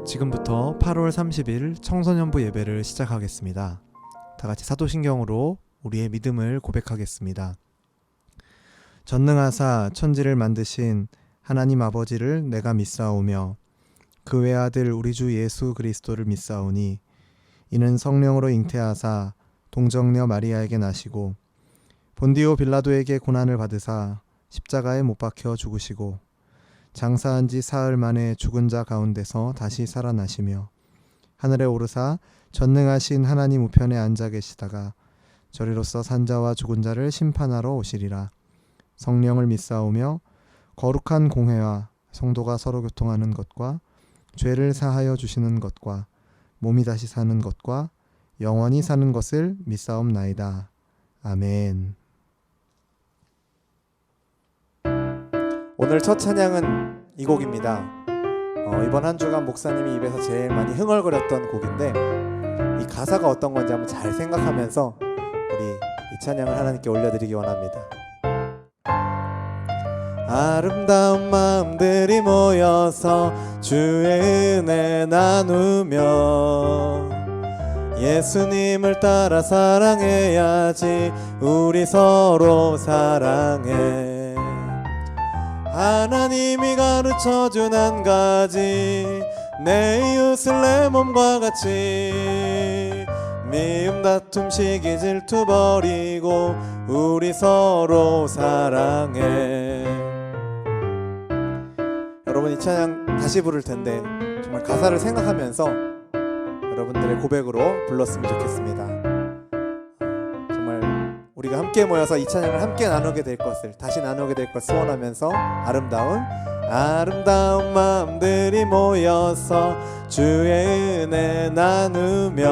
지금부터 8월 30일 청소년부 예배를 시작하겠습니다. 다 같이 사도신경으로 우리의 믿음을 고백하겠습니다. 전능하사 천지를 만드신 하나님 아버지를 내가 믿사오며 그 외아들 우리 주 예수 그리스도를 믿사오니 이는 성령으로 잉태하사 동정녀 마리아에게 나시고 본디오 빌라도에게 고난을 받으사 십자가에 못 박혀 죽으시고 장사한 지 사흘 만에 죽은 자 가운데서 다시 살아나시며 하늘에 오르사 전능하신 하나님 우편에 앉아 계시다가 저리로서 산자와 죽은 자를 심판하러 오시리라. 성령을 믿사오며 거룩한 공회와 성도가 서로 교통하는 것과 죄를 사하여 주시는 것과 몸이 다시 사는 것과 영원히 사는 것을 믿사옵나이다. 아멘. 오늘 첫 찬양은 이 곡입니다. 이번 한 주간 목사님이 입에서 제일 많이 흥얼거렸던 곡인데 이 가사가 어떤 건지 한번 잘 생각하면서 우리 이 찬양을 하나님께 올려드리기 원합니다. 아름다운 마음들이 모여서 주의 은혜 나누며 예수님을 따라 사랑해야지. 우리 서로 사랑해. 하나님이 가르쳐준 한 가지, 내 이웃을 내 몸과 같이. 미움 다툼 시기 질투 버리고 우리 서로 사랑해. 여러분, 이 찬양 다시 부를 텐데 정말 가사를 생각하면서 여러분들의 고백으로 불렀으면 좋겠습니다. 정말 우리가 함께 모여서 이 찬양을 함께 나누게 될 것을, 다시 나누게 될 것을 소원하면서 아름다운 마음들이 모여서 주의 은혜 나누며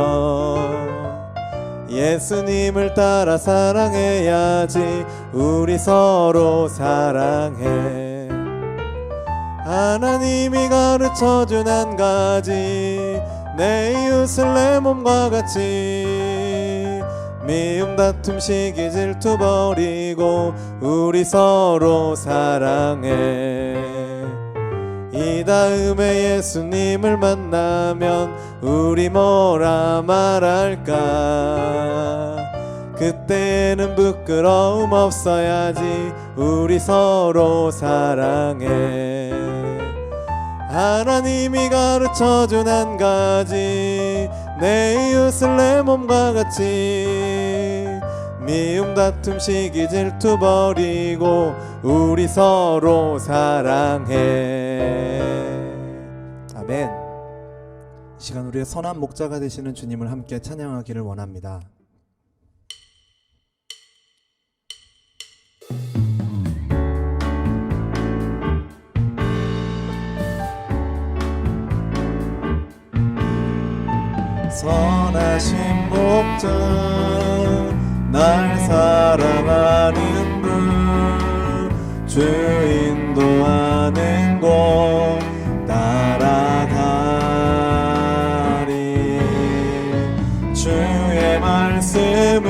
예수님을 따라 사랑해야지. 우리 서로 사랑해. 하나님이 가르쳐준 한 가지, 내 이웃을 내 몸과 같이. 미움 다툼 시기 질투 버리고 우리 서로 사랑해. 이 다음에 예수님을 만나면 우리 뭐라 말할까. 그때는 부끄러움 없어야지. 우리 서로 사랑해. 하나님이 가르쳐준 한 가지, 내 이웃을 내 몸과 같이. 미움 다툼 시기 질투 버리고 우리 서로 사랑해. 아멘. 이 시간 우리의 선한 목자가 되시는 주님을 함께 찬양하기를 원합니다. 선하신 목자, 날 사랑하는 분, 주 인도하는 곳 따라가리. 주의 말씀을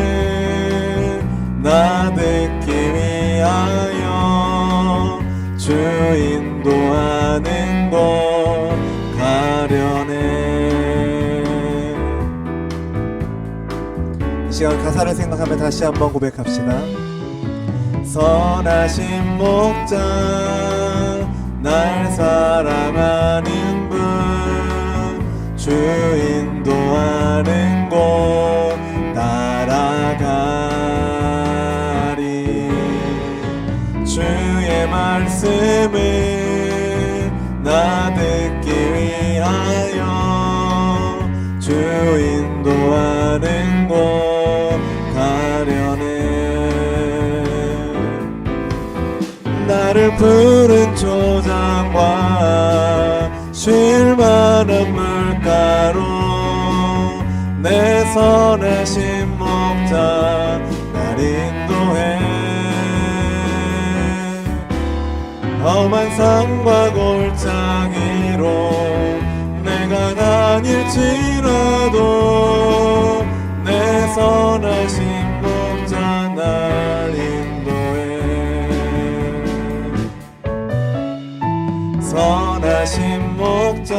나 듣기 위하여 주 인도하는 곳 가려네. 이 시간 가사를 생각하며 다시 한번 고백합시다. 선하신 목자, 날 사랑하는 분, 주 인도하는 곳 따라가리. 주의 말씀을 나 듣기 위하여 주 인도하는 곳 나를 푸른 초장과 쉴만한 물가로 내 선하신 목자 날 인도해. 험한 산과 골짜기로 내가 다닐지라도 내 선하신 목자 날 인도해. 선하신 목자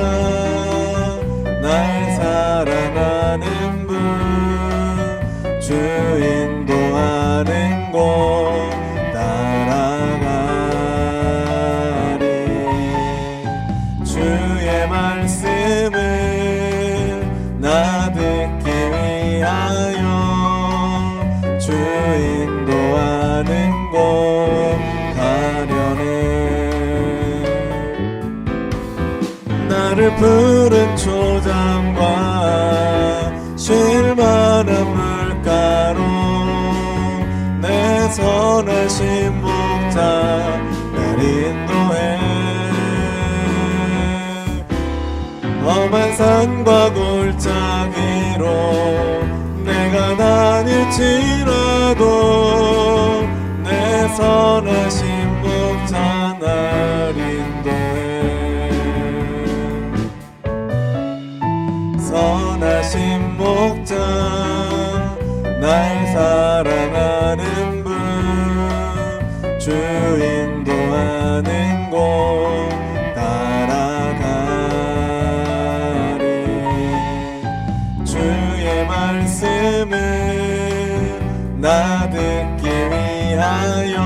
주 인도하는 곳 따라가리. 주의 말씀을 나 듣기 위하여 주 인도하는 곳 가려네. 나를 푸른 초장과 쉴만한 물가로 내 선하신 목자 날 인도해. 험한 산과 골짜기로 내가 다닐지라도 내 선하신 목자 날 인도해. 선하신 목자 날 사랑하는 분 주 인도하는 곳 따라가리. 주의 말씀을 나 듣기 위하여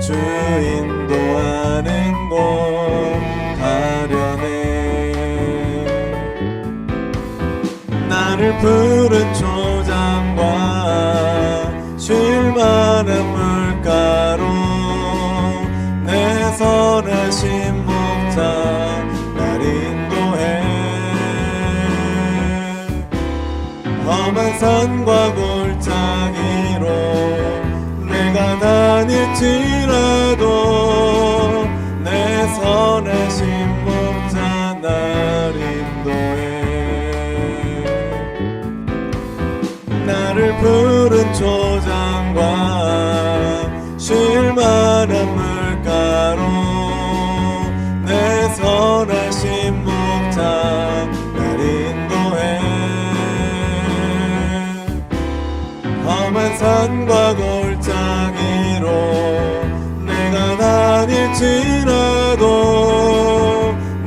주 인도하는 곳 가려네. 나를 푸른 초장과 쉴만한 물가로 내 선하신 목자 날 인도해. 험한 산과 골짜기로 내가 다닐지라도 내 선하신 목자 날 인도해. 나를 푸른 초장과 쉴만한 물가로 내 선하신 목자 날 인도해. 험한 산과 골짜기로 내가 다닐지라도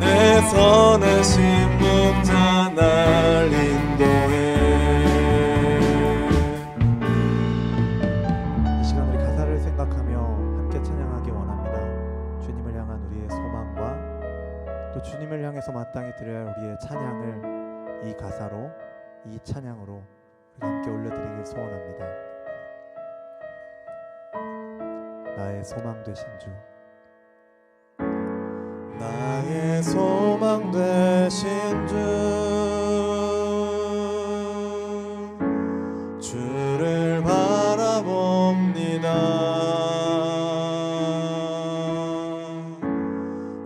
내 선하신 목자 날 인도해. 이 시간 우리 가사를 생각하며 함께 찬양하기 원합니다. 주님을 향한 우리의 소망과 또 주님을 향해서 마땅히 드려야 할 우리의 찬양을 이 가사로, 이 찬양으로 우리가 함께 올려드리길 소원합니다. 나의 소망 되신 주, 나의 소망 되신 주, 주를 바라봅니다.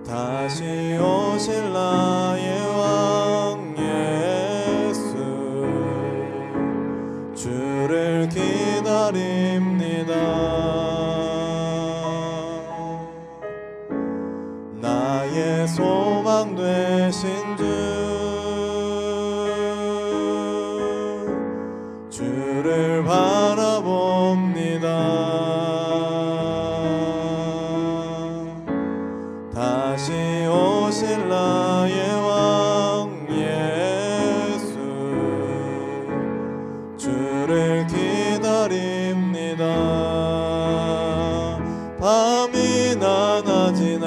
다시 오실 나의 왕 예수, 주를 기다립니다. 나의 소망 되신 주, 주를 바라봅니다. 다시 오실 나의 왕 예수, 주를 기다립니다. 밤이나 낮이나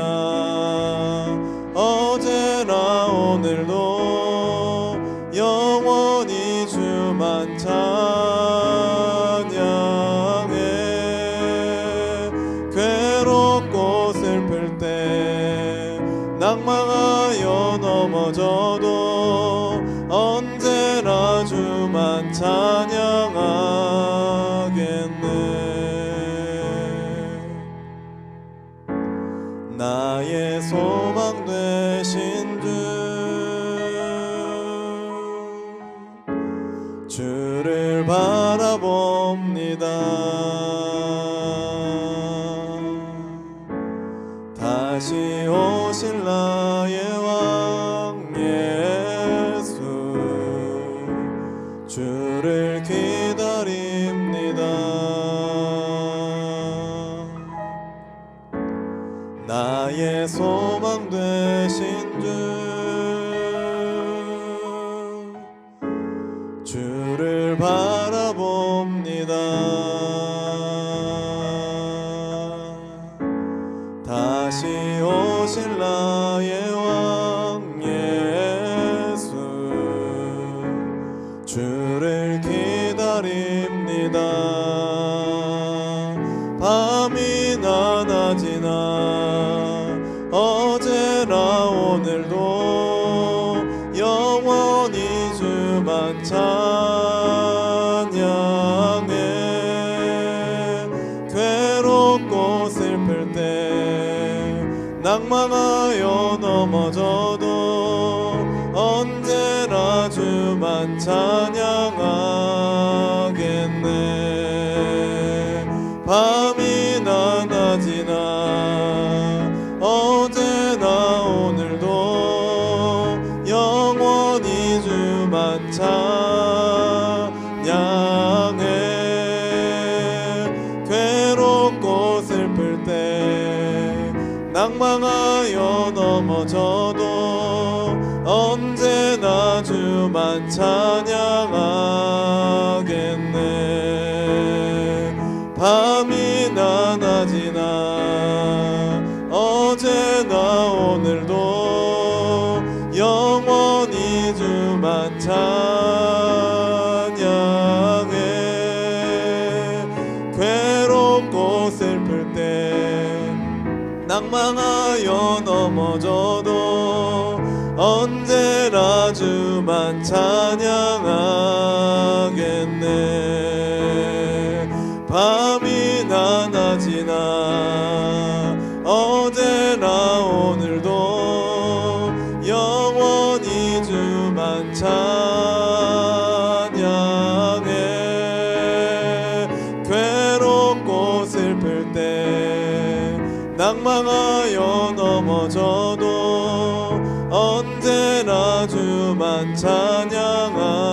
어제나 오늘도 영원히 주만 찬양해. 괴롭고 슬플 때 낭망하여 넘어져도 언제나 주만 찬양하겠네. 나의 소망 되신 주, 주를 바라봅니다. 다시 오실 나의 왕 예수, 주를 기다립니다. 나의 소망 되신 주, 주를 바라 날입니다. 밤이나 낮이나 어제나 오늘도 영원히 주만 찬양해. 괴롭고 슬플 때 낭망하여 넘어져도 언제나 주만 찬양하겠네. 밤이나 낮이나 어제나 오늘도 영원히 주만 찬양해. 괴롭고 슬플 때 낭망하여 넘어져도 언제나 주만 찬양하겠네. 밤이나 낮이나 어제나 오늘도 영원히 주만 찬양해. 괴롭고 슬플 때 낭망하여 넘어져도 언제나 주만 찬양하겠네. 밤이나 낮이나 어제나 오늘도 영원히 주만 찬양해. 괴롭고 슬플 때 낭망하여 넘어져도 언제나 주만 찬양하겠네.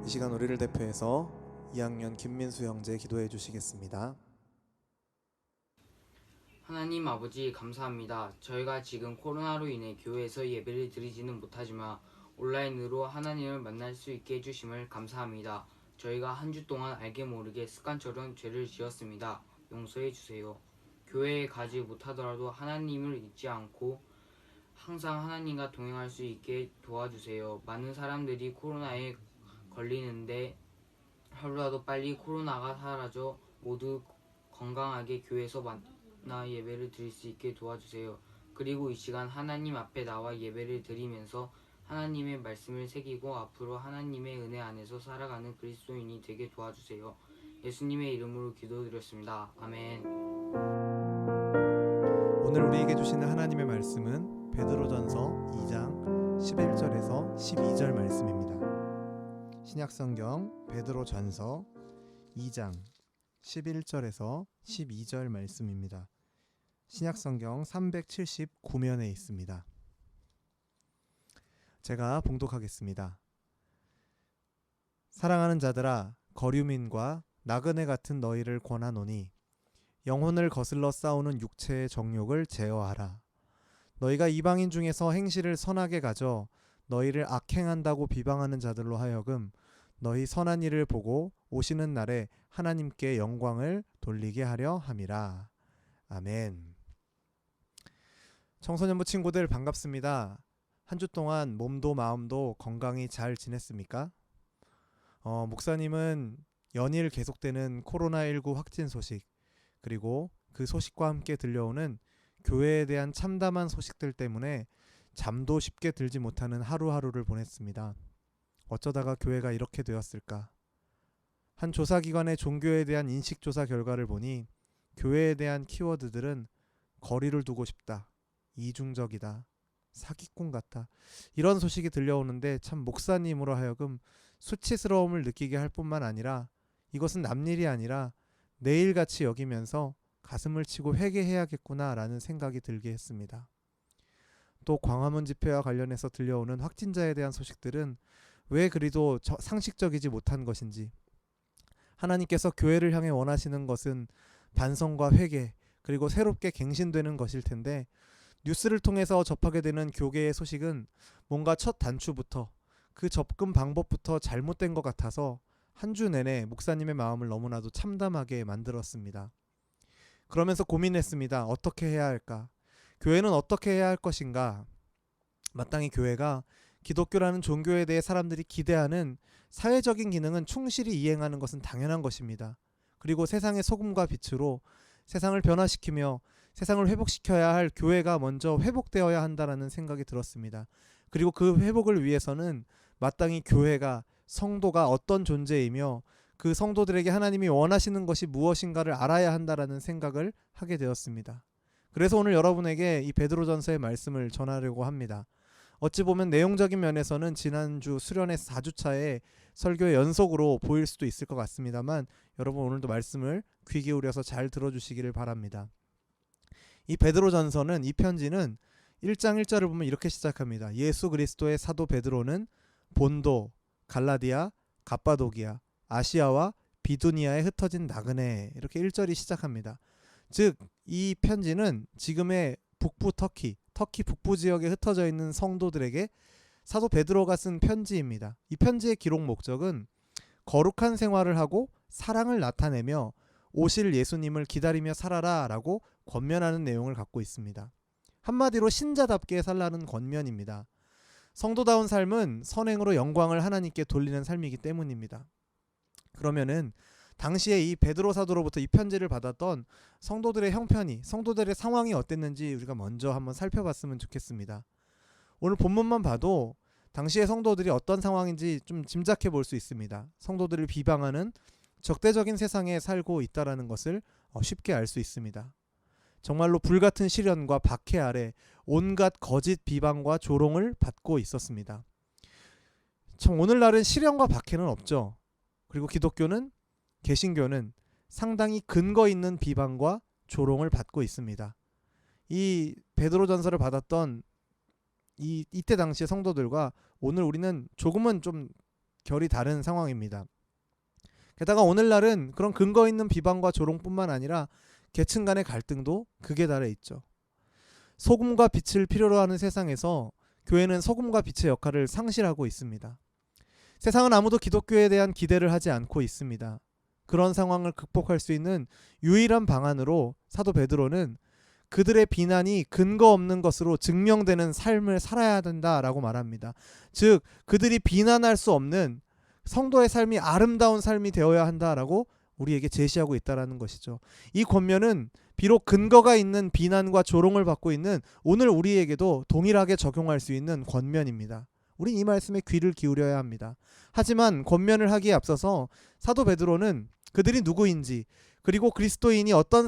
이 시간 우리를 대표해서 2학년 김민수 형제 기도해 주시겠습니다. 하나님 아버지 감사합니다. 저희가 지금 코로나로 인해 교회에서 예배를 드리지는 못하지만 온라인으로 하나님을 만날 수 있게 해주심을 감사합니다. 저희가 한 주 동안 알게 모르게 습관처럼 죄를 지었습니다. 용서해 주세요. 교회에 가지 못하더라도 하나님을 잊지 않고 항상 하나님과 동행할 수 있게 도와주세요. 많은 사람들이 코로나에 걸리는데 하루라도 빨리 코로나가 사라져 모두 건강하게 교회에서 만나 예배를 드릴 수 있게 도와주세요. 그리고 이 시간 하나님 앞에 나와 예배를 드리면서 하나님의 말씀을 새기고 앞으로 하나님의 은혜 안에서 살아가는 그리스도인이 되게 도와주세요. 예수님의 이름으로 기도드렸습니다. 아멘. 오늘 우리에게 주시는 하나님의 말씀은 베드로전서 2장 11절에서 12절 말씀입니다. 신약성경 베드로전서 2장 11절에서 12절 말씀입니다. 신약성경 379면에 있습니다. 제가 봉독하겠습니다. 사랑하는 자들아, 거류민과 나그네 같은 너희를 권하노니 영혼을 거슬러 싸우는 육체의 정욕을 제어하라. 너희가 이방인 중에서 행실을 선하게 가져 너희를 악행한다고 비방하는 자들로 하여금 너희 선한 일을 보고 오시는 날에 하나님께 영광을 돌리게 하려 함이라. 아멘. 청소년부 친구들 반갑습니다. 한 주 동안 몸도 마음도 건강히 잘 지냈습니까? 목사님은 연일 계속되는 코로나19 확진 소식, 그리고 그 소식과 함께 들려오는 교회에 대한 참담한 소식들 때문에 잠도 쉽게 들지 못하는 하루하루를 보냈습니다. 어쩌다가 교회가 이렇게 되었을까? 한 조사기관의 종교에 대한 인식조사 결과를 보니 교회에 대한 키워드들은 거리를 두고 싶다, 이중적이다, 사기꾼 같아, 이런 소식이 들려오는데 참 목사님으로 하여금 수치스러움을 느끼게 할 뿐만 아니라 이것은 남일이 아니라 내일같이 여기면서 가슴을 치고 회개해야겠구나라는 생각이 들게 했습니다. 또 광화문 집회와 관련해서 들려오는 확진자에 대한 소식들은 왜 그리도 상식적이지 못한 것인지, 하나님께서 교회를 향해 원하시는 것은 반성과 회개, 그리고 새롭게 갱신되는 것일 텐데 뉴스를 통해서 접하게 되는 교계의 소식은 뭔가 첫 단추부터 그 접근 방법부터 잘못된 것 같아서 한 주 내내 목사님의 마음을 너무나도 참담하게 만들었습니다. 그러면서 고민했습니다. 어떻게 해야 할까? 교회는 어떻게 해야 할 것인가? 마땅히 교회가 기독교라는 종교에 대해 사람들이 기대하는 사회적인 기능은 충실히 이행하는 것은 당연한 것입니다. 그리고 세상의 소금과 빛으로 세상을 변화시키며 세상을 회복시켜야 할 교회가 먼저 회복되어야 한다는 생각이 들었습니다. 그리고 그 회복을 위해서는 마땅히 교회가, 성도가 어떤 존재이며 그 성도들에게 하나님이 원하시는 것이 무엇인가를 알아야 한다는 생각을 하게 되었습니다. 그래서 오늘 여러분에게 이 베드로전서의 말씀을 전하려고 합니다. 어찌 보면 내용적인 면에서는 지난주 수련회 4주차의 설교의 연속으로 보일 수도 있을 것 같습니다만 여러분 오늘도 말씀을 귀 기울여서 잘 들어주시기를 바랍니다. 이 베드로전서는, 이 편지는 1장 1절을 보면 이렇게 시작합니다. 예수 그리스도의 사도 베드로는 본도, 갈라디아, 갑바도기아, 아시아와 비두니아에 흩어진 나그네, 이렇게 1절이 시작합니다. 즉 이 편지는 지금의 북부 터키 북부 지역에 흩어져 있는 성도들에게 사도 베드로가 쓴 편지입니다. 이 편지의 기록 목적은 거룩한 생활을 하고 사랑을 나타내며 오실 예수님을 기다리며 살아라 라고 권면하는 내용을 갖고 있습니다. 한마디로 신자답게 살라는 권면입니다. 성도다운 삶은 선행으로 영광을 하나님께 돌리는 삶이기 때문입니다. 그러면은 당시에 이 베드로 사도로부터 이 편지를 받았던 성도들의 형편이, 성도들의 상황이 어땠는지 우리가 먼저 한번 살펴봤으면 좋겠습니다. 오늘 본문만 봐도 당시의 성도들이 어떤 상황인지 좀 짐작해 볼 수 있습니다. 성도들을 비방하는 적대적인 세상에 살고 있다라는 것을 쉽게 알 수 있습니다. 정말로 불같은 시련과 박해 아래 온갖 거짓 비방과 조롱을 받고 있었습니다. 참 오늘날은 시련과 박해는 없죠. 그리고 기독교는, 개신교는 상당히 근거 있는 비방과 조롱을 받고 있습니다. 이 베드로전서를 받았던 이때 당시의 성도들과 오늘 우리는 조금은 좀 결이 다른 상황입니다. 게다가 오늘날은 그런 근거 있는 비방과 조롱뿐만 아니라 계층 간의 갈등도 극에 달해 있죠. 소금과 빛을 필요로 하는 세상에서 교회는 소금과 빛의 역할을 상실하고 있습니다. 세상은 아무도 기독교에 대한 기대를 하지 않고 있습니다. 그런 상황을 극복할 수 있는 유일한 방안으로 사도 베드로는 그들의 비난이 근거 없는 것으로 증명되는 삶을 살아야 된다라고 말합니다. 즉 그들이 비난할 수 없는 성도의 삶이 아름다운 삶이 되어야 한다라고 우리에게 제시하고 있다는 것이죠. 이 권면은 비록 근거가 있는 비난과 조롱을 받고 있는 오늘 우리에게도 동일하게 적용할 수 있는 권면입니다. 우린 이 말씀에 귀를 기울여야 합니다. 하지만 권면을 하기에 앞서서 사도 베드로는 그들이 누구인지, 그리고 그리스도인이 어떤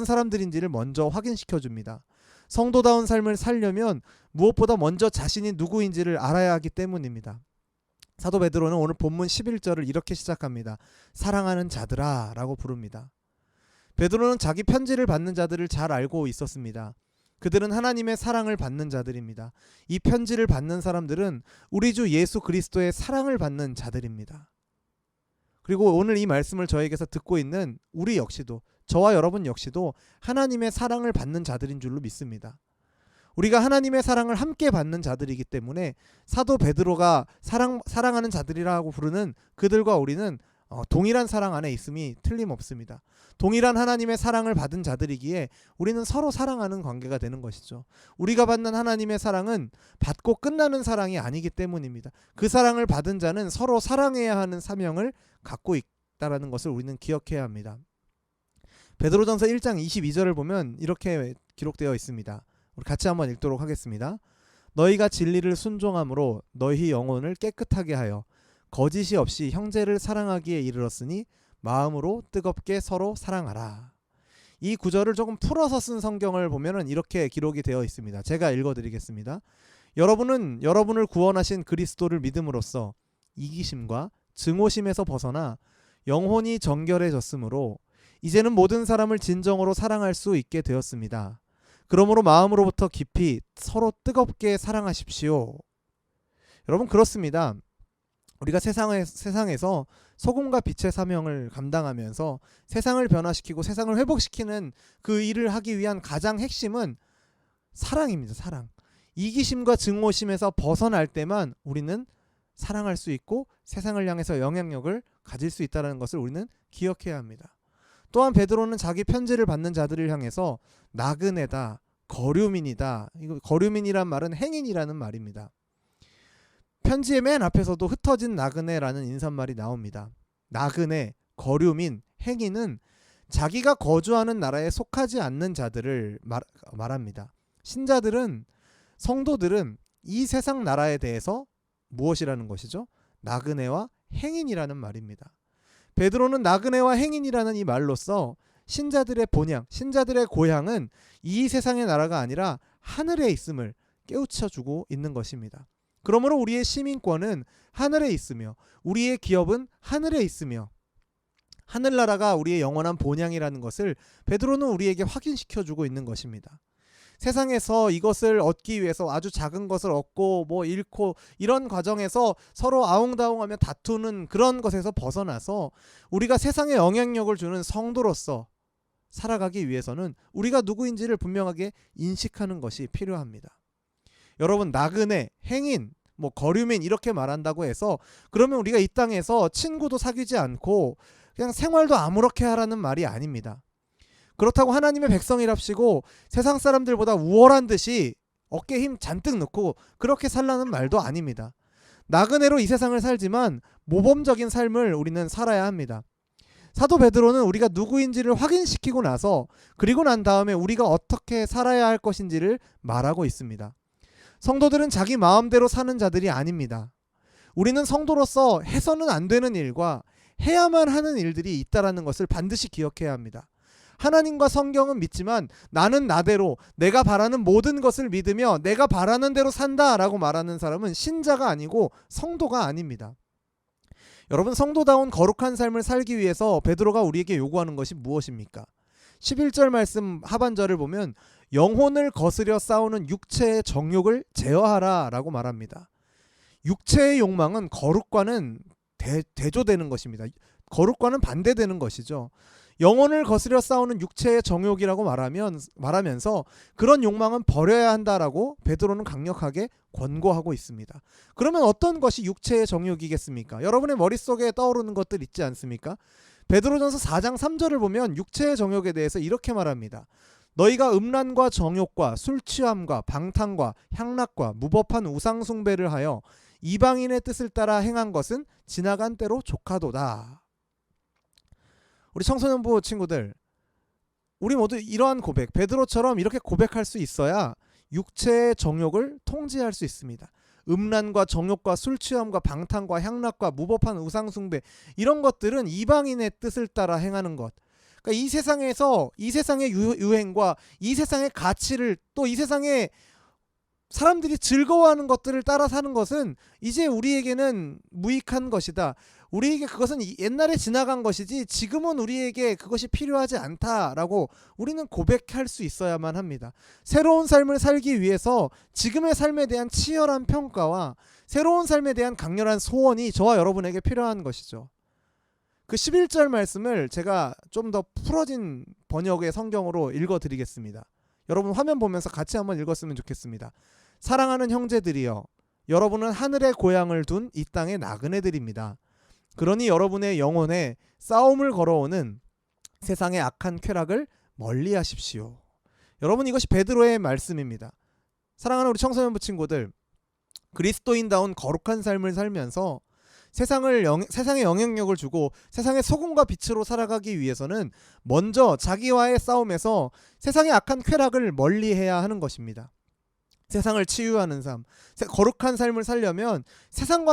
사람들인지를 먼저 확인시켜 줍니다. 성도다운 삶을 살려면 무엇보다 먼저 자신이 누구인지를 알아야 하기 때문입니다. 사도 베드로는 오늘 본문 11절을 이렇게 시작합니다. 사랑하는 자들아 라고 부릅니다. 베드로는 자기 편지를 받는 자들을 잘 알고 있었습니다. 그들은 하나님의 사랑을 받는 자들입니다. 이 편지를 받는 사람들은 우리 주 예수 그리스도의 사랑을 받는 자들입니다. 그리고 오늘 이 말씀을 저에게서 듣고 있는 우리 역시도, 저와 여러분 역시도 하나님의 사랑을 받는 자들인 줄로 믿습니다. 우리가 하나님의 사랑을 함께 받는 자들이기 때문에 사도 베드로가 사랑하는 자들이라고 부르는 그들과 우리는 동일한 사랑 안에 있음이 틀림없습니다. 동일한 하나님의 사랑을 받은 자들이기에 우리는 서로 사랑하는 관계가 되는 것이죠. 우리가 받는 하나님의 사랑은 받고 끝나는 사랑이 아니기 때문입니다. 그 사랑을 받은 자는 서로 사랑해야 하는 사명을 갖고 있다는 것을 우리는 기억해야 합니다. 베드로전서 1장 22절을 보면 이렇게 기록되어 있습니다. 우리 같이 한번 읽도록 하겠습니다. 너희가 진리를 순종함으로 너희 영혼을 깨끗하게 하여 거짓이 없이 형제를 사랑하기에 이르렀으니 마음으로 뜨겁게 서로 사랑하라. 이 구절을 조금 풀어서 쓴 성경을 보면은 이렇게 기록이 되어 있습니다. 제가 읽어드리겠습니다. 여러분은 여러분을 구원하신 그리스도를 믿음으로써 이기심과 증오심에서 벗어나 영혼이 정결해졌으므로 이제는 모든 사람을 진정으로 사랑할 수 있게 되었습니다. 그러므로 마음으로부터 깊이 서로 뜨겁게 사랑하십시오. 여러분 그렇습니다. 우리가 세상에서 소금과 빛의 사명을 감당하면서 세상을 변화시키고 세상을 회복시키는 그 일을 하기 위한 가장 핵심은 사랑입니다. 사랑. 이기심과 증오심에서 벗어날 때만 우리는 사랑할 수 있고 세상을 향해서 영향력을 가질 수 있다는 것을 우리는 기억해야 합니다. 또한 베드로는 자기 편지를 받는 자들을 향해서 나그네다, 거류민이다. 이거 거류민이란 말은 행인이라는 말입니다. 편지의 맨 앞에서도 흩어진 나그네라는 인사말이 나옵니다. 나그네, 거류민, 행인은 자기가 거주하는 나라에 속하지 않는 자들을 말합니다. 신자들은, 성도들은 이 세상 나라에 대해서 무엇이라는 것이죠? 나그네와 행인이라는 말입니다. 베드로는 나그네와 행인이라는 이 말로써 신자들의 본향, 신자들의 고향은 이 세상의 나라가 아니라 하늘에 있음을 깨우쳐주고 있는 것입니다. 그러므로 우리의 시민권은 하늘에 있으며 우리의 기업은 하늘에 있으며 하늘나라가 우리의 영원한 본향이라는 것을 베드로는 우리에게 확인시켜주고 있는 것입니다. 세상에서 이것을 얻기 위해서 아주 작은 것을 얻고 뭐 잃고 이런 과정에서 서로 아웅다웅하며 다투는 그런 것에서 벗어나서 우리가 세상에 영향력을 주는 성도로서 살아가기 위해서는 우리가 누구인지를 분명하게 인식하는 것이 필요합니다. 여러분, 나그네, 행인, 뭐 거류민 이렇게 말한다고 해서 그러면 우리가 이 땅에서 친구도 사귀지 않고 그냥 생활도 아무렇게 하라는 말이 아닙니다. 그렇다고 하나님의 백성이랍시고 세상 사람들보다 우월한 듯이 어깨에 힘 잔뜩 넣고 그렇게 살라는 말도 아닙니다. 나그네로 이 세상을 살지만 모범적인 삶을 우리는 살아야 합니다. 사도 베드로는 우리가 누구인지를 확인시키고 나서 그리고 난 다음에 우리가 어떻게 살아야 할 것인지를 말하고 있습니다. 성도들은 자기 마음대로 사는 자들이 아닙니다. 우리는 성도로서 해서는 안 되는 일과 해야만 하는 일들이 있다라는 것을 반드시 기억해야 합니다. 하나님과 성경은 믿지만 나는 나대로 내가 바라는 모든 것을 믿으며 내가 바라는 대로 산다라고 말하는 사람은 신자가 아니고 성도가 아닙니다. 여러분, 성도다운 거룩한 삶을 살기 위해서 베드로가 우리에게 요구하는 것이 무엇입니까? 11절 말씀 하반절을 보면 영혼을 거스려 싸우는 육체의 정욕을 제어하라 라고 말합니다. 육체의 욕망은 거룩과는 대조되는 것입니다. 거룩과는 반대되는 것이죠. 영혼을 거스려 싸우는 육체의 정욕이라고 말하면서 그런 욕망은 버려야 한다라고 베드로는 강력하게 권고하고 있습니다. 그러면 어떤 것이 육체의 정욕이겠습니까? 여러분의 머릿속에 떠오르는 것들 있지 않습니까? 베드로전서 4장 3절을 보면 육체의 정욕에 대해서 이렇게 말합니다. 너희가 음란과 정욕과 술취함과 방탕과 향락과 무법한 우상숭배를 하여 이방인의 뜻을 따라 행한 것은 지나간 때로 족하도다. 우리 청소년부 친구들, 우리 모두 이러한 고백, 베드로처럼 이렇게 고백할 수 있어야 육체의 정욕을 통제할 수 있습니다. 음란과 정욕과 술취함과 방탕과 향락과 무법한 우상숭배, 이런 것들은 이방인의 뜻을 따라 행하는 것. 그러니까 이 세상에서 이 세상의 유행과 이 세상의 가치를, 또 이 세상의 사람들이 즐거워하는 것들을 따라 사는 것은 이제 우리에게는 무익한 것이다. 우리에게 그것은 옛날에 지나간 것이지 지금은 우리에게 그것이 필요하지 않다라고 우리는 고백할 수 있어야만 합니다. 새로운 삶을 살기 위해서 지금의 삶에 대한 치열한 평가와 새로운 삶에 대한 강렬한 소원이 저와 여러분에게 필요한 것이죠. 그 11절 말씀을 제가 좀 더 풀어진 번역의 성경으로 읽어드리겠습니다. 여러분 화면 보면서 같이 한번 읽었으면 좋겠습니다. 사랑하는 형제들이여, 여러분은 하늘의 고향을 둔 이 땅의 나그네들입니다. 그러니 여러분의 영혼에 싸움을 걸어오는 세상의 악한 쾌락을 멀리하십시오. 여러분, 이것이 베드로의 말씀입니다. 사랑하는 우리 청소년부 친구들, 그리스도인다운 거룩한 삶을 살면서 세상에 영향력을 주고 세상의 소금과 빛으로 살아가기 위해서는 먼저 자기와의 싸움에서 세상의 악한 쾌락을 멀리해야 하는 것입니다. 세상을 치유하는 삶, 거룩한 삶을 살려면 세상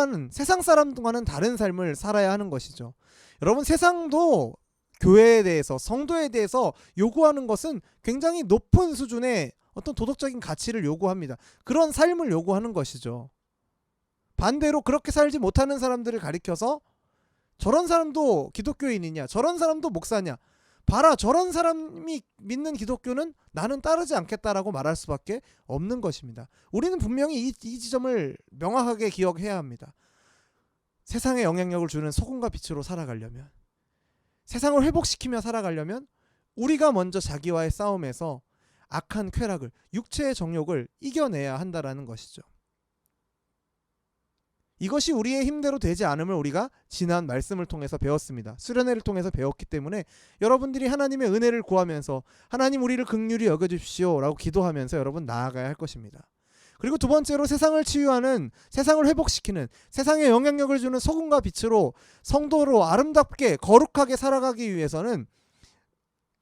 사람과는 다른 삶을 살아야 하는 것이죠. 여러분, 세상도 교회에 대해서, 성도에 대해서 요구하는 것은 굉장히 높은 수준의 어떤 도덕적인 가치를 요구합니다. 그런 삶을 요구하는 것이죠. 반대로 그렇게 살지 못하는 사람들을 가리켜서 저런 사람도 기독교인이냐, 저런 사람도 목사냐, 봐라 저런 사람이 믿는 기독교는 나는 따르지 않겠다라고 말할 수밖에 없는 것입니다. 우리는 분명히 이 지점을 명확하게 기억해야 합니다. 세상에 영향력을 주는 소금과 빛으로 살아가려면, 세상을 회복시키며 살아가려면 우리가 먼저 자기와의 싸움에서 악한 쾌락을, 육체의 정욕을 이겨내야 한다라는 것이죠. 이것이 우리의 힘대로 되지 않음을 우리가 지난 말씀을 통해서 배웠습니다. 수련회를 통해서 배웠기 때문에 여러분들이 하나님의 은혜를 구하면서 하나님 우리를 긍휼히 여겨주십시오 라고 기도하면서 여러분 나아가야 할 것입니다. 그리고 두 번째로 세상을 치유하는, 세상을 회복시키는, 세상에 영향력을 주는 소금과 빛으로 성도로 아름답게 거룩하게 살아가기 위해서는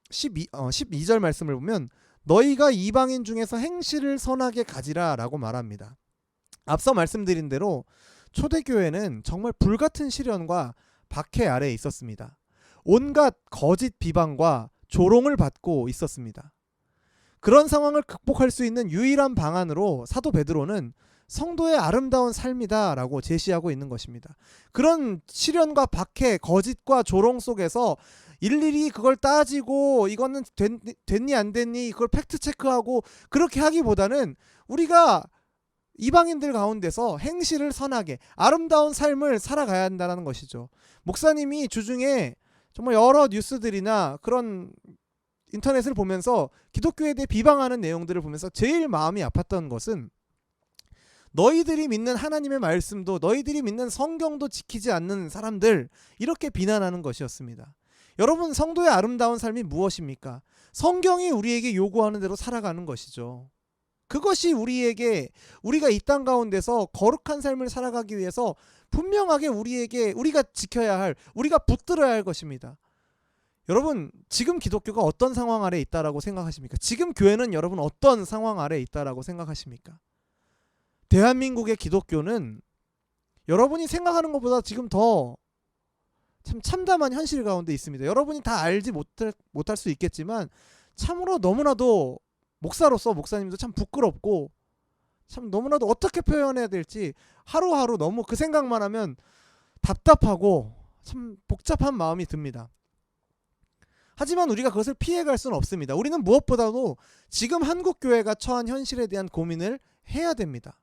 12절 말씀을 보면 너희가 이방인 중에서 행실을 선하게 가지라 라고 말합니다. 앞서 말씀드린 대로 초대교회는 정말 불같은 시련과 박해 아래에 있었습니다. 온갖 거짓 비방과 조롱을 받고 있었습니다. 그런 상황을 극복할 수 있는 유일한 방안으로 사도 베드로는 성도의 아름다운 삶이다 라고 제시하고 있는 것입니다. 그런 시련과 박해, 거짓과 조롱 속에서 일일이 그걸 따지고 이거는 됐니 안 됐니 그걸 팩트 체크하고 그렇게 하기보다는 우리가 이방인들 가운데서 행실을 선하게 아름다운 삶을 살아가야 한다는 것이죠. 목사님이 주중에 정말 여러 뉴스들이나 그런 인터넷을 보면서 기독교에 대해 비방하는 내용들을 보면서 제일 마음이 아팠던 것은 너희들이 믿는 하나님의 말씀도 너희들이 믿는 성경도 지키지 않는 사람들, 이렇게 비난하는 것이었습니다. 여러분, 성도의 아름다운 삶이 무엇입니까? 성경이 우리에게 요구하는 대로 살아가는 것이죠. 그것이 우리가 이 땅 가운데서 거룩한 삶을 살아가기 위해서 분명하게 우리가 지켜야 할, 우리가 붙들어야 할 것입니다. 여러분, 지금 기독교가 어떤 상황 아래에 있다라고 생각하십니까? 지금 교회는 여러분 어떤 상황 아래에 있다라고 생각하십니까? 대한민국의 기독교는 여러분이 생각하는 것보다 지금 더 참담한 현실 가운데 있습니다. 여러분이 다 알지 못할 수 있겠지만 참으로 너무나도 목사로서 목사님도 참 부끄럽고 참 너무나도 어떻게 표현해야 될지 하루하루 너무 그 생각만 하면 답답하고 참 복잡한 마음이 듭니다. 하지만 우리가 그것을 피해갈 수는 없습니다. 우리는 무엇보다도 지금 한국교회가 처한 현실에 대한 고민을 해야 됩니다.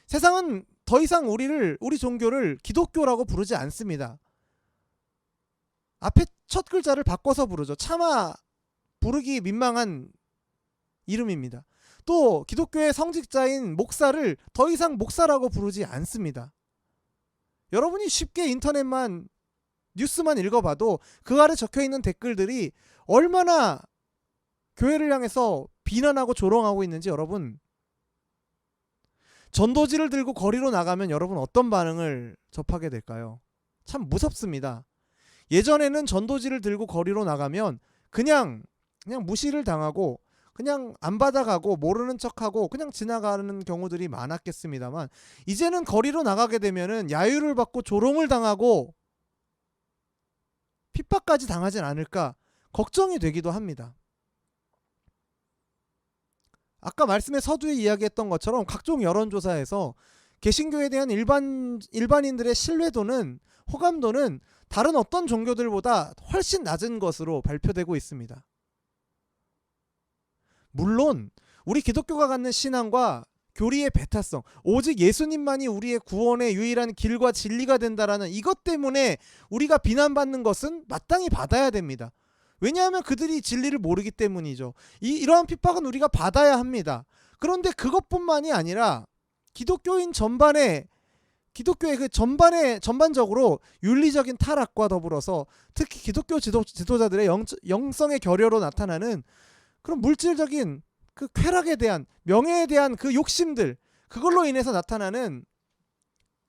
세상은 더 이상 우리 종교를 기독교라고 부르지 않습니다. 앞에 첫 글자를 바꿔서 부르죠. 차마 부르기 민망한 이름입니다. 또 기독교의 성직자인 목사를 더 이상 목사라고 부르지 않습니다. 여러분이 쉽게 인터넷만 뉴스만 읽어봐도 그 아래 적혀있는 댓글들이 얼마나 교회를 향해서 비난하고 조롱하고 있는지 여러분, 전도지를 들고 거리로 나가면 여러분 어떤 반응을 접하게 될까요? 참 무섭습니다. 예전에는 전도지를 들고 거리로 나가면 그냥 무시를 당하고 그냥 안 받아가고 모르는 척하고 그냥 지나가는 경우들이 많았겠습니다만 이제는 거리로 나가게 되면은 야유를 받고 조롱을 당하고 핍박까지 당하진 않을까 걱정이 되기도 합니다. 아까 말씀의 서두에 이야기했던 것처럼 각종 여론조사에서 개신교에 대한 일반인들의 신뢰도는, 호감도는 다른 어떤 종교들보다 훨씬 낮은 것으로 발표되고 있습니다. 물론 우리 기독교가 갖는 신앙과 교리의 배타성, 오직 예수님만이 우리의 구원의 유일한 길과 진리가 된다라는 이것 때문에 우리가 비난받는 것은 마땅히 받아야 됩니다. 왜냐하면 그들이 진리를 모르기 때문이죠. 이러한 핍박은 우리가 받아야 합니다. 그런데 그것뿐만이 아니라 기독교의 전반적으로 윤리적인 타락과 더불어서 특히 기독교 지도자들의 영성의 결여로 나타나는 그런 물질적인 그 쾌락에 대한, 명예에 대한 그 욕심들, 그걸로 인해서 나타나는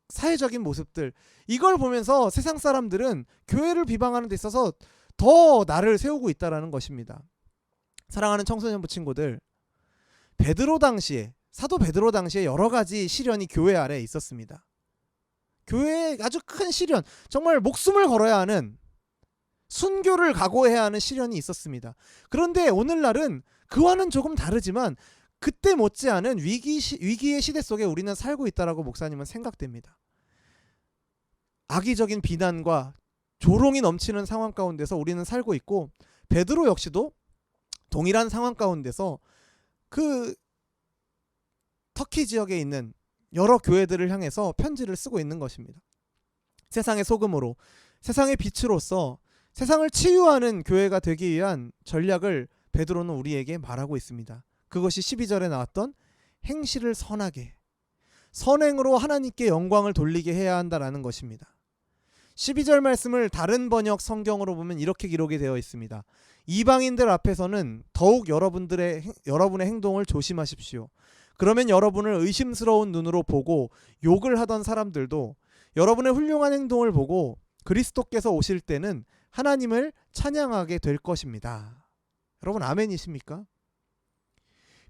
사회적인 모습들, 이걸 보면서 세상 사람들은 교회를 비방하는 데 있어서 더 나를 세우고 있다는 것입니다. 사랑하는 청소년부 친구들, 사도 베드로 당시에 여러 가지 시련이 교회 아래에 있었습니다. 교회에 아주 큰 시련, 정말 목숨을 걸어야 하는, 순교를 각오해야 하는 시련이 있었습니다. 그런데 오늘날은 그와는 조금 다르지만 그때 못지않은 위기의 시대 속에 우리는 살고 있다라고 목사님은 생각됩니다. 악의적인 비난과 조롱이 넘치는 상황 가운데서 우리는 살고 있고, 베드로 역시도 동일한 상황 가운데서 그 터키 지역에 있는 여러 교회들을 향해서 편지를 쓰고 있는 것입니다. 세상의 소금으로, 세상의 빛으로서 세상을 치유하는 교회가 되기 위한 전략을 베드로는 우리에게 말하고 있습니다. 그것이 12절에 나왔던 행실을 선하게, 선행으로 하나님께 영광을 돌리게 해야 한다라는 것입니다. 12절 말씀을 다른 번역 성경으로 보면 이렇게 기록이 되어 있습니다. 이방인들 앞에서는 더욱 여러분의 행동을 조심하십시오. 그러면 여러분을 의심스러운 눈으로 보고 욕을 하던 사람들도 여러분의 훌륭한 행동을 보고 그리스도께서 오실 때는 하나님을 찬양하게 될 것입니다. 여러분 아멘이십니까?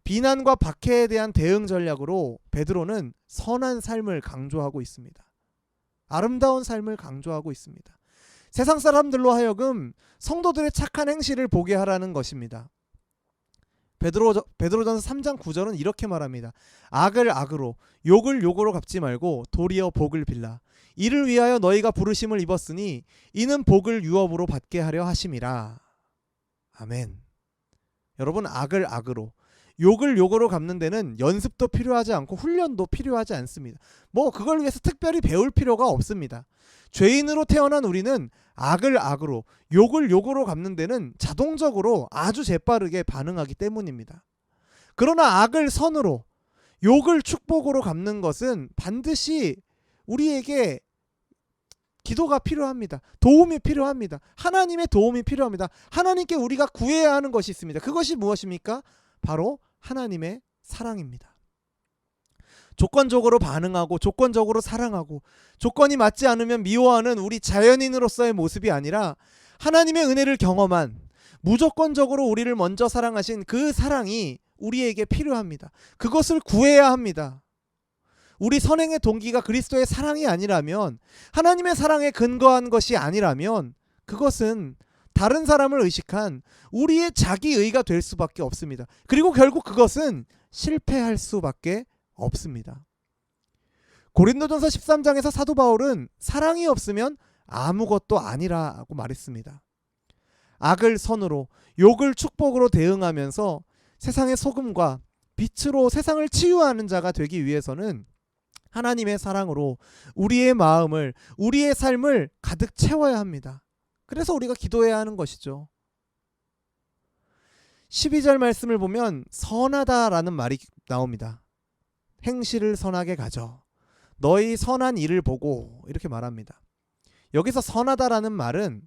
비난과 박해에 대한 대응 전략으로 베드로는 선한 삶을 강조하고 있습니다. 아름다운 삶을 강조하고 있습니다. 세상 사람들로 하여금 성도들의 착한 행실을 보게 하라는 것입니다. 베드로전서 3장 9절은 이렇게 말합니다. 악을 악으로 욕을 욕으로 갚지 말고 도리어 복을 빌라. 이를 위하여 너희가 부르심을 입었으니 이는 복을 유업으로 받게 하려 하심이라. 아멘. 여러분 악을 악으로 욕을 욕으로 갚는 데는 연습도 필요하지 않고 훈련도 필요하지 않습니다. 그걸 위해서 특별히 배울 필요가 없습니다. 죄인으로 태어난 우리는 악을 악으로 욕을 욕으로 갚는 데는 자동적으로 아주 재빠르게 반응하기 때문입니다. 그러나 악을 선으로 욕을 축복으로 갚는 것은 반드시 우리에게 기도가 필요합니다. 도움이 필요합니다. 하나님의 도움이 필요합니다. 하나님께 우리가 구해야 하는 것이 있습니다. 그것이 무엇입니까? 바로 하나님의 사랑입니다. 조건적으로 반응하고 조건적으로 사랑하고 조건이 맞지 않으면 미워하는 우리 자연인으로서의 모습이 아니라 하나님의 은혜를 경험한 무조건적으로 우리를 먼저 사랑하신 그 사랑이 우리에게 필요합니다. 그것을 구해야 합니다. 우리 선행의 동기가 그리스도의 사랑이 아니라면, 하나님의 사랑에 근거한 것이 아니라면 그것은 다른 사람을 의식한 우리의 자기의가 될 수밖에 없습니다. 그리고 결국 그것은 실패할 수밖에 없습니다. 고린도전서 13장에서 사도 바울은 사랑이 없으면 아무것도 아니라고 말했습니다. 악을 선으로 욕을 축복으로 대응하면서 세상의 소금과 빛으로 세상을 치유하는 자가 되기 위해서는 하나님의 사랑으로 우리의 마음을, 우리의 삶을 가득 채워야 합니다. 그래서 우리가 기도해야 하는 것이죠. 12절 말씀을 보면 선하다라는 말이 나옵니다. 행실을 선하게 가져 너희 선한 일을 보고, 이렇게 말합니다. 여기서 선하다라는 말은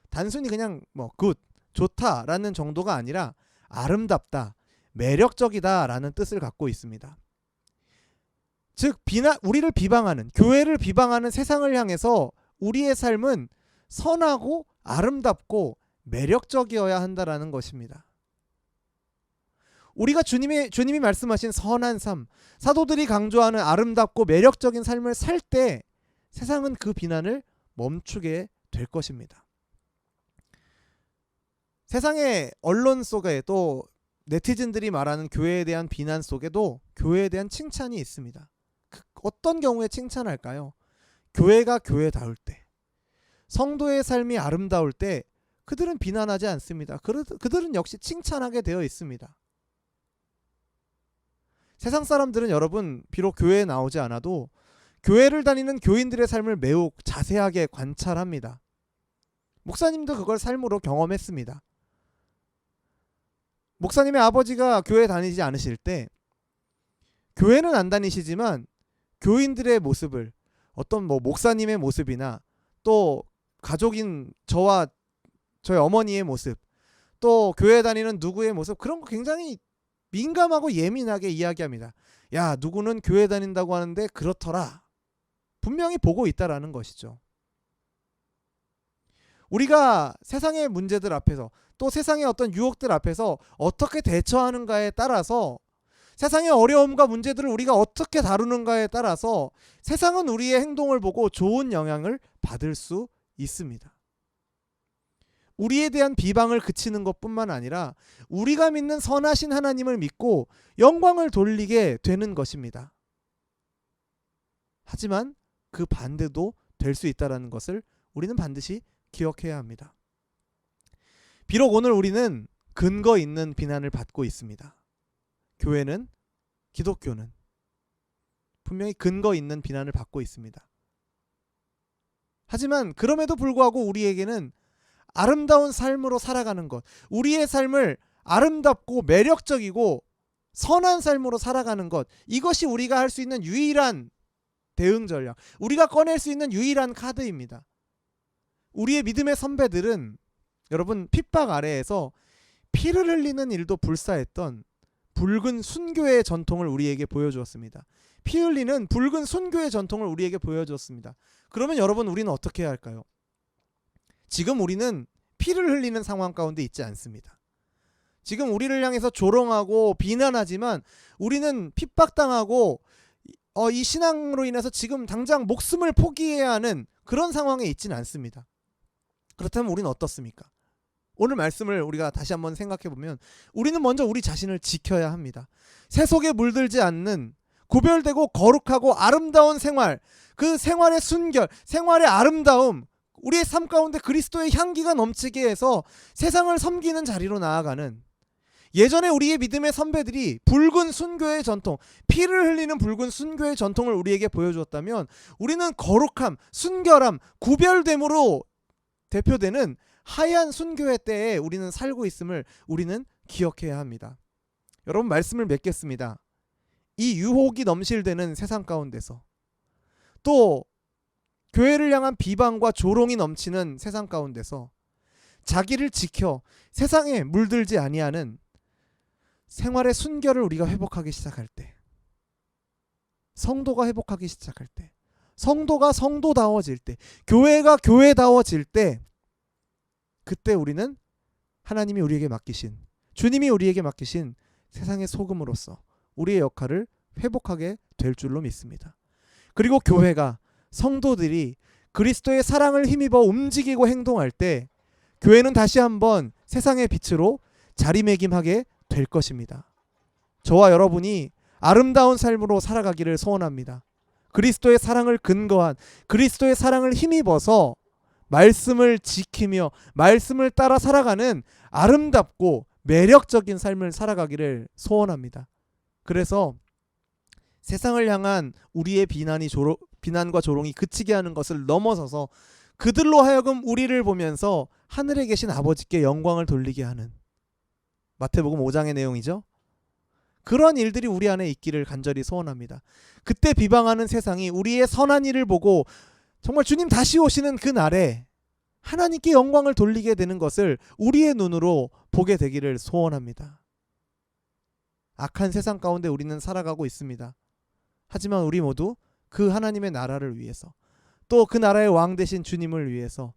단순히 그냥 굿, 좋다라는 정도가 아니라 아름답다, 매력적이다라는 뜻을 갖고 있습니다. 즉 우리를 비방하는, 교회를 비방하는 세상을 향해서 우리의 삶은 선하고 아름답고 매력적이어야 한다라는 것입니다. 우리가 주님이 말씀하신 선한 삶, 사도들이 강조하는 아름답고 매력적인 삶을 살 때 세상은 그 비난을 멈추게 될 것입니다. 세상의 언론 속에, 또 네티즌들이 말하는 교회에 대한 비난 속에도 교회에 대한 칭찬이 있습니다. 어떤 경우에 칭찬할까요? 교회가 교회다울 때, 성도의 삶이 아름다울 때 그들은 비난하지 않습니다. 그들은 역시 칭찬하게 되어 있습니다. 세상 사람들은 여러분 비록 교회에 나오지 않아도 교회를 다니는 교인들의 삶을 매우 자세하게 관찰합니다. 목사님도 그걸 삶으로 경험했습니다. 목사님의 아버지가 교회 다니지 않으실 때 교회는 안 다니시지만 교인들의 모습을, 어떤 목사님의 모습이나 또 가족인 저와 저희 어머니의 모습, 또 교회 다니는 누구의 모습, 그런 거 굉장히 민감하고 예민하게 이야기합니다. 야, 누구는 교회 다닌다고 하는데 그렇더라. 분명히 보고 있다라는 것이죠. 우리가 세상의 문제들 앞에서, 또 세상의 어떤 유혹들 앞에서 어떻게 대처하는가에 따라서, 세상의 어려움과 문제들을 우리가 어떻게 다루는가에 따라서 세상은 우리의 행동을 보고 좋은 영향을 받을 수 있습니다. 우리에 대한 비방을 그치는 것뿐만 아니라 우리가 믿는 선하신 하나님을 믿고 영광을 돌리게 되는 것입니다. 하지만 그 반대도 될 수 있다는 것을 우리는 반드시 기억해야 합니다. 비록 오늘 우리는 근거 있는 비난을 받고 있습니다. 교회는, 기독교는 분명히 근거 있는 비난을 받고 있습니다. 하지만 그럼에도 불구하고 우리에게는 아름다운 삶으로 살아가는 것, 우리의 삶을 아름답고 매력적이고 선한 삶으로 살아가는 것, 이것이 우리가 할 수 있는 유일한 대응 전략, 우리가 꺼낼 수 있는 유일한 카드입니다. 우리의 믿음의 선배들은 여러분 핍박 아래에서 피를 흘리는 일도 불사했던 붉은 순교의 전통을 우리에게 보여주었습니다. 피 흘리는 붉은 순교의 전통을 우리에게 보여주었습니다. 그러면 여러분 우리는 어떻게 해야 할까요? 지금 우리는 피를 흘리는 상황 가운데 있지 않습니다. 지금 우리를 향해서 조롱하고 비난하지만 우리는 핍박당하고 이 신앙으로 인해서 지금 당장 목숨을 포기해야 하는 그런 상황에 있지는 않습니다. 그렇다면 우리는 어떻습니까? 오늘 말씀을 우리가 다시 한번 생각해 보면 우리는 먼저 우리 자신을 지켜야 합니다. 세속에 물들지 않는 구별되고 거룩하고 아름다운 생활, 그 생활의 순결, 생활의 아름다움, 우리의 삶 가운데 그리스도의 향기가 넘치게 해서 세상을 섬기는 자리로 나아가는, 예전에 우리의 믿음의 선배들이 붉은 순교의 전통, 피를 흘리는 붉은 순교의 전통을 우리에게 보여주었다면 우리는 거룩함, 순결함, 구별됨으로 대표되는 하얀 순교의 때에 우리는 살고 있음을 우리는 기억해야 합니다. 여러분 말씀을 맺겠습니다. 이 유혹이 넘실대는 세상 가운데서, 또 교회를 향한 비방과 조롱이 넘치는 세상 가운데서 자기를 지켜 세상에 물들지 아니하는 생활의 순결을 우리가 회복하기 시작할 때, 성도가 회복하기 시작할 때, 성도가 성도다워질 때, 교회가 교회다워질 때, 그때 우리는 하나님이 우리에게 맡기신, 주님이 우리에게 맡기신 세상의 소금으로서 우리의 역할을 회복하게 될 줄로 믿습니다. 그리고 교회가, 성도들이 그리스도의 사랑을 힘입어 움직이고 행동할 때 교회는 다시 한번 세상의 빛으로 자리매김하게 될 것입니다. 저와 여러분이 아름다운 삶으로 살아가기를 소원합니다. 그리스도의 사랑을 근거한, 그리스도의 사랑을 힘입어서 말씀을 지키며 말씀을 따라 살아가는 아름답고 매력적인 삶을 살아가기를 소원합니다. 그래서 세상을 향한 우리의 비난과 조롱이 그치게 하는 것을 넘어서서 그들로 하여금 우리를 보면서 하늘에 계신 아버지께 영광을 돌리게 하는, 마태복음 5장의 내용이죠. 그런 일들이 우리 안에 있기를 간절히 소원합니다. 그때 비방하는 세상이 우리의 선한 일을 보고 정말 주님 다시 오시는 그 날에 하나님께 영광을 돌리게 되는 것을 우리의 눈으로 보게 되기를 소원합니다. 악한 세상 가운데 우리는 살아가고 있습니다. 하지만 우리 모두 그 하나님의 나라를 위해서, 또 그 나라의 왕 되신 주님을 위해서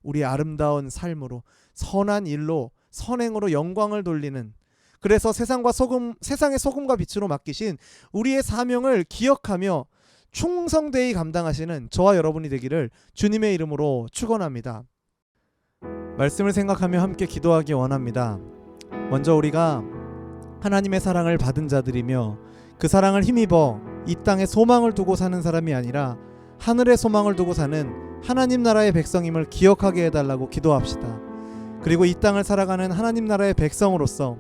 우리의 아름다운 삶으로, 선한 일로, 선행으로 영광을 돌리는, 그래서 세상의 소금과 빛으로 맡기신 우리의 사명을 기억하며 충성되이 감당하시는 저와 여러분이 되기를 주님의 이름으로 축원합니다. 말씀을 생각하며 함께 기도하기 원합니다. 먼저 우리가 하나님의 사랑을 받은 자들이며 그 사랑을 힘입어 이 땅에 소망을 두고 사는 사람이 아니라 하늘의 소망을 두고 사는 하나님 나라의 백성임을 기억하게 해달라고 기도합시다. 그리고 이 땅을 살아가는 하나님 나라의 백성으로서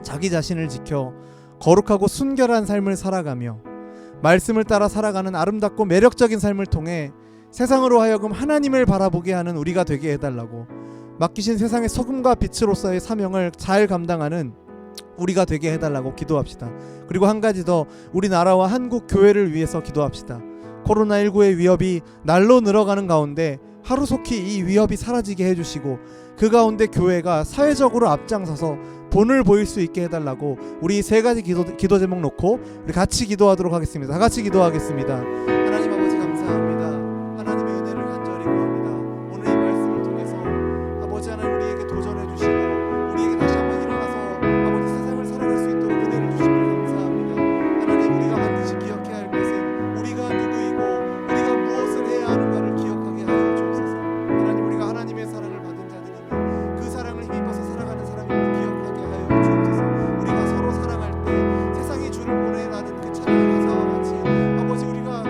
자기 자신을 지켜 거룩하고 순결한 삶을 살아가며 말씀을 따라 살아가는 아름답고 매력적인 삶을 통해 세상으로 하여금 하나님을 바라보게 하는 우리가 되게 해달라고, 맡기신 세상의 소금과 빛으로서의 사명을 잘 감당하는 우리가 되게 해달라고 기도합시다. 그리고 한 가지 더, 우리나라와 한국 교회를 위해서 기도합시다. 코로나19의 위협이 날로 늘어가는 가운데 하루속히 이 위협이 사라지게 해주시고 그 가운데 교회가 사회적으로 앞장서서 본을 보일 수 있게 해달라고 우리 세 가지 기도 제목 놓고 우리 같이 기도하도록 하겠습니다. 다 같이 기도하겠습니다. 하나님 아버지 감사합니다. 하나님의 은혜를 간절히 구합니다. 오늘 이 말씀을 통해서 아버지 하나님 우리에게 도전해 주시고 우리에게 다시 한번 일어나서 아버지 세상을 살아갈 수 있도록 은혜를 주심을 감사합니다. 하나님 우리가 반드시 기억해야 할 것은 우리가 누구이고 우리가 무엇을 해야 하는가를 기억하게 하여 주옵소서. 하나님 우리가 하나님의 사랑을 받은 자들이니 그 사랑을 힘입어서 살아가는 사람임을 기억하게 하여 주옵소서. 우리가 서로 사랑할 때 세상이 주를 보내라는 그 찬양의 가사와 같이 아버지 우리가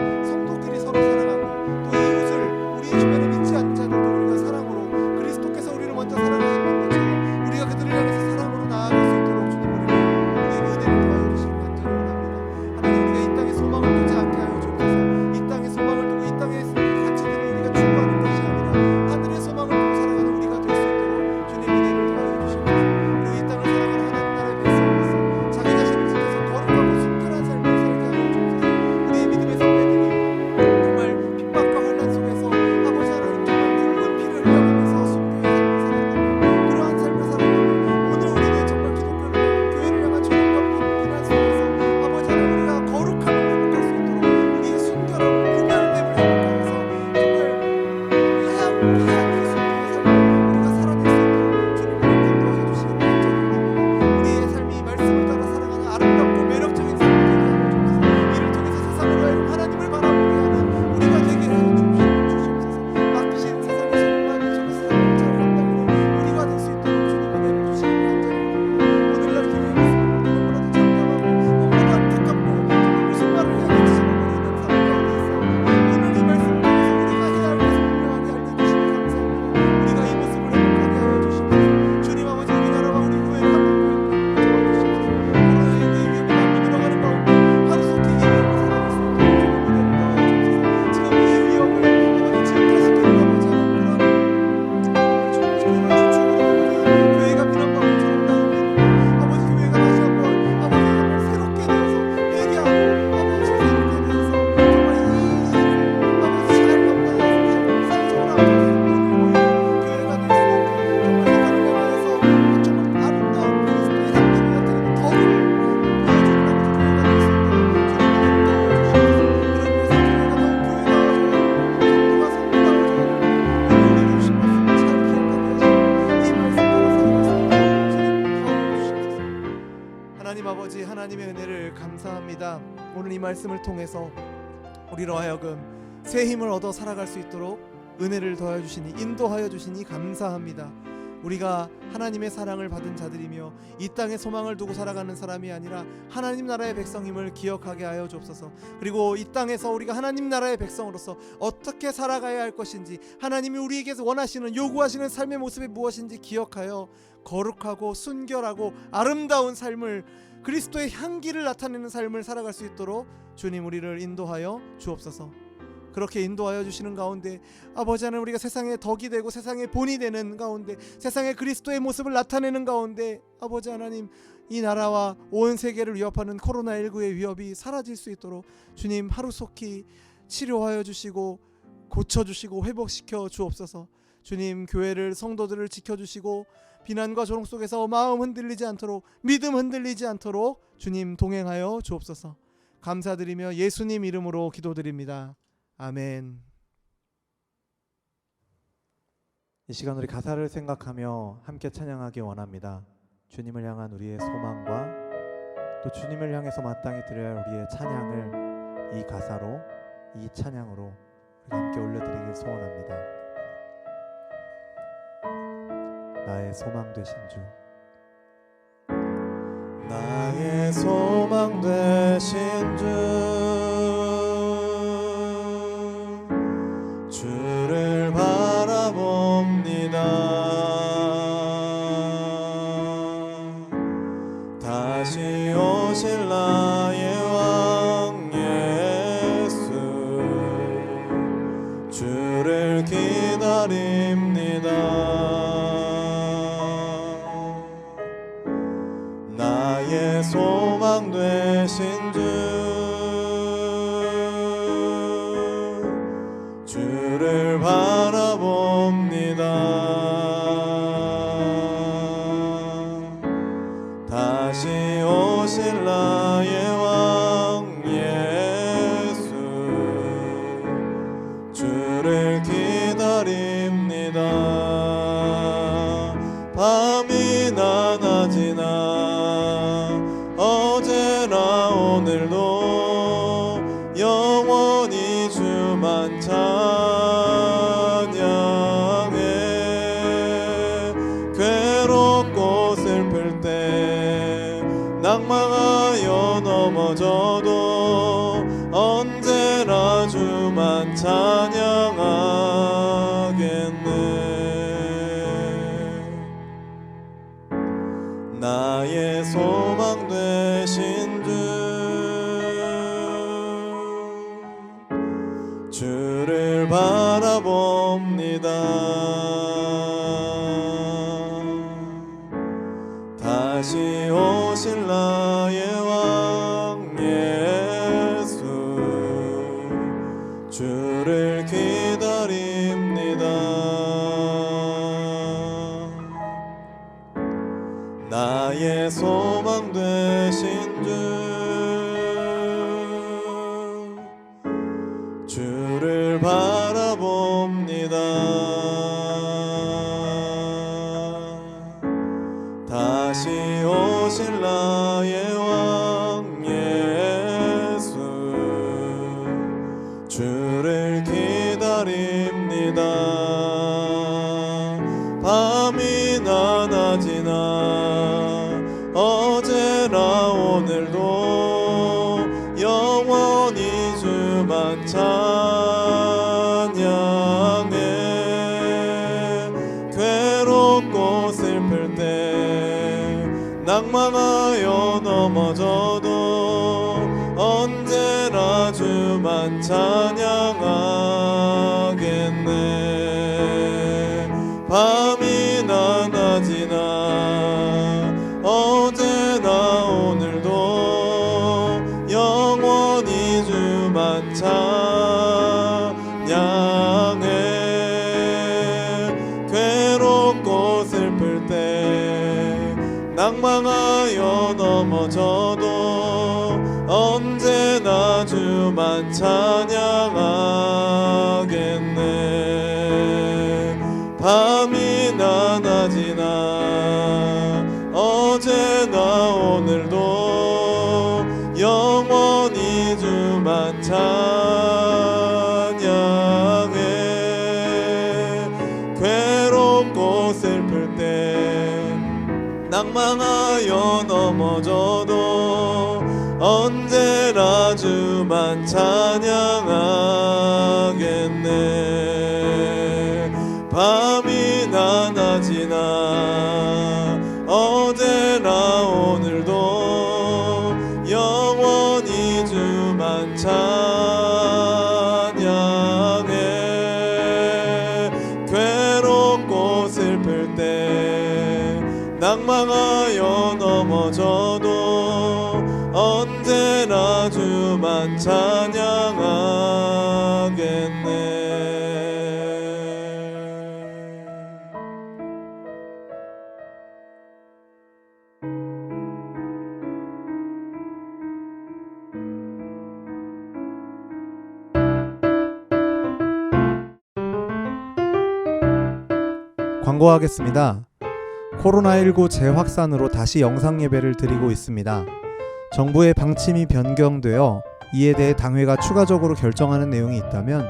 감사합니다. 오늘 이 말씀을 통해서 우리로 하여금 새 힘을 얻어 살아갈 수 있도록 은혜를 더하여 주시니, 인도하여 주시니 감사합니다. 우리가 하나님의 사랑을 받은 자들이며 이 땅에 소망을 두고 살아가는 사람이 아니라 하나님 나라의 백성임을 기억하게 하여 주옵소서. 그리고 이 땅에서 우리가 하나님 나라의 백성으로서 어떻게 살아가야 할 것인지, 하나님이 우리에게서 원하시는, 요구하시는 삶의 모습이 무엇인지 기억하여 거룩하고 순결하고 아름다운 삶을, 그리스도의 향기를 나타내는 삶을 살아갈 수 있도록 주님 우리를 인도하여 주옵소서. 그렇게 인도하여 주시는 가운데 아버지 하나님, 우리가 세상의 덕이 되고 세상의 본이 되는 가운데, 세상의 그리스도의 모습을 나타내는 가운데 아버지 하나님, 이 나라와 온 세계를 위협하는 코로나19의 위협이 사라질 수 있도록 주님 하루속히 치료하여 주시고 고쳐주시고 회복시켜 주옵소서. 주님, 교회를, 성도들을 지켜주시고 비난과 조롱 속에서 마음 흔들리지 않도록, 믿음 흔들리지 않도록 주님 동행하여 주옵소서. 감사드리며 예수님 이름으로 기도드립니다. 아멘. 이 시간 우리 가사를 생각하며 함께 찬양하기 원합니다. 주님을 향한 우리의 소망과 또 주님을 향해서 마땅히 드려야 할 우리의 찬양을 이 가사로, 이 찬양으로 우리가 함께 올려드리길 소원합니다. 나의 소망 되신 주, 나의 소망 되신 주를 바라봅니다. 다시 오실 나의 왕 예수, 주를 기다립니다. 나의 소망 되신 주를 바라봅니다. 다시 오실 나의 왕 예수, 주를 기다립니다. 밤이나 낮이나 어제나 오늘도 영원히 주만 찬양해. 괴롭고 슬플 때 낭망하여 넘어져도 언제나 주만 찬양하겠네. 나의 소망 되신 주를 바라봅니다. 다시 오실 나의 왕 예수, 주를 기다립니다. 나의 소망 되신 주를 바라봅니다. 다시 오실 나의 왕 예수, 주를 기다립니다. 밤이나 낮이나 어제나 오늘도 영원히 주만 찬양해. 괴롭고 슬플 때 낭망하여 넘어져도 언제나 주만 찬양하겠네. 밤이나 낮이나 어제나 오늘도 영원히 주만 찬양해. 괴롭고 슬플 때 낭망하여 넘어져도 언제나 주만 찬양하겠네. 밤이나 낮이나 어제나 오늘도 영 찬양해. 괴롭고 슬플 때 낭망하여 넘어져도 언제나 주만 찬양하겠네. 밤이나 낮이나 어제나 오늘도 영원히 주만 찬양해. 괴롭고 슬플 때 낭망하여 넘어져도 언제나 주만 찬양하겠네. 광고하겠습니다. 코로나19 재확산으로 다시 영상 예배를 드리고 있습니다. 정부의 방침이 변경되어 이에 대해 당회가 추가적으로 결정하는 내용이 있다면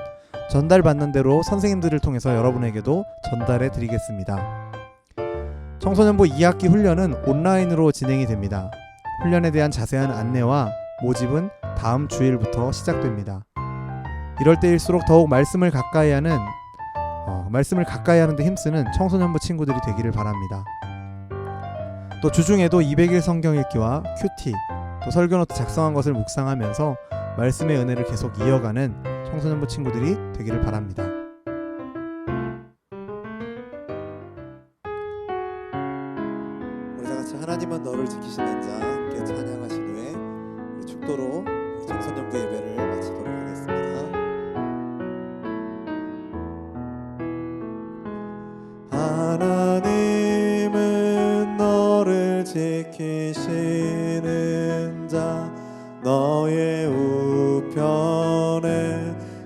전달받는 대로 선생님들을 통해서 여러분에게도 전달해 드리겠습니다. 청소년부 2학기 훈련은 온라인으로 진행이 됩니다. 훈련에 대한 자세한 안내와 모집은 다음 주일부터 시작됩니다. 이럴 때일수록 더욱 말씀을 가까이 하는 데 힘쓰는 청소년부 친구들이 되기를 바랍니다. 또 주중에도 200일 성경 읽기와 큐티, 또 설교노트 작성한 것을 묵상하면서 말씀의 은혜를 계속 이어가는 청소년부 친구들이 되기를 바랍니다. 우리 다 같이 하나님은 너를 지키시는 자 함께 찬양하신 후에 우리 축도로 우리 청소년부 예배를 마치도록 하겠습니다. 하나님은 너를 지키시는 자 너의 우편에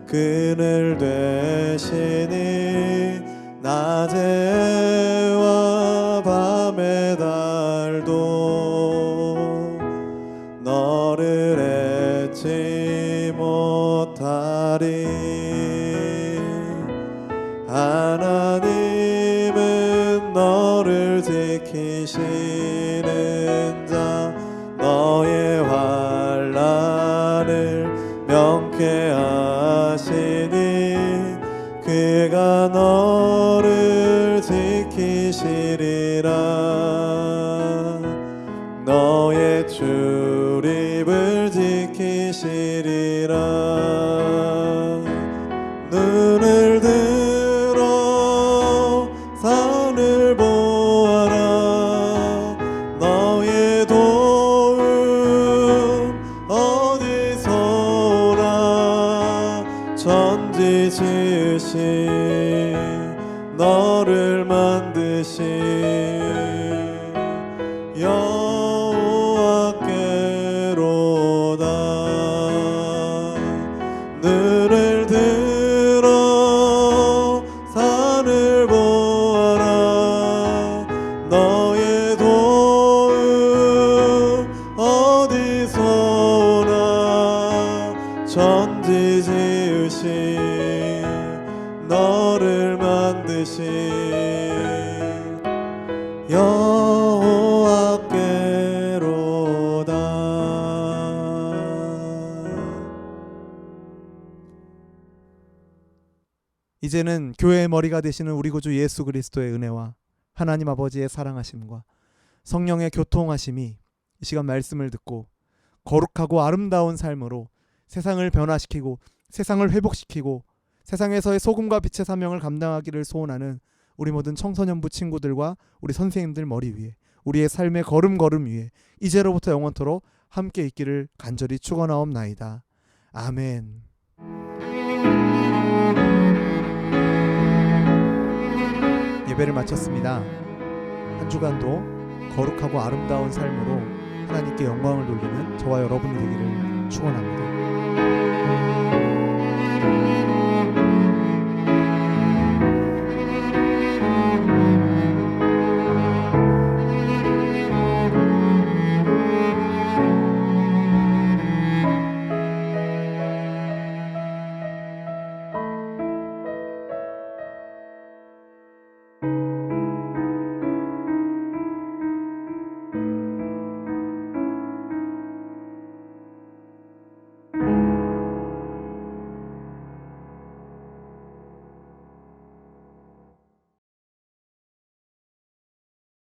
그늘 되시니 낮에와 밤의 달도 너를 잊지 못하리. 하나님은 너를 지키시는 자 너의 환난을 명쾌하시니 그가 너를 지키시리라. 너의 출입을 지키시리라. 눈을 들어 산을 보아라. 너의 도움 어디서 오나. 천지 지으신 너를 만드신 여호와께로다. 눈을 들어 산을 보아라. 너의 도움 어디서 오나. 천지 지으신 너를 만드신 여호와께로다. 이제는 교회의 머리가 되시는 우리 구주 예수 그리스도의 은혜와 하나님 아버지의 사랑하심과 성령의 교통하심이 이 시간 말씀을 듣고 거룩하고 아름다운 삶으로 세상을 변화시키고 세상을 회복시키고 세상에서의 소금과 빛의 사명을 감당하기를 소원하는 우리 모든 청소년부 친구들과 우리 선생님들 머리 위에 우리의 삶의 걸음걸음 위에 이제로부터 영원토록 함께 있기를 간절히 축원하옵나이다. 아멘. 예배를 마쳤습니다. 한 주간도 거룩하고 아름다운 삶으로 하나님께 영광을 돌리는 저와 여러분이 되기를 축원합니다.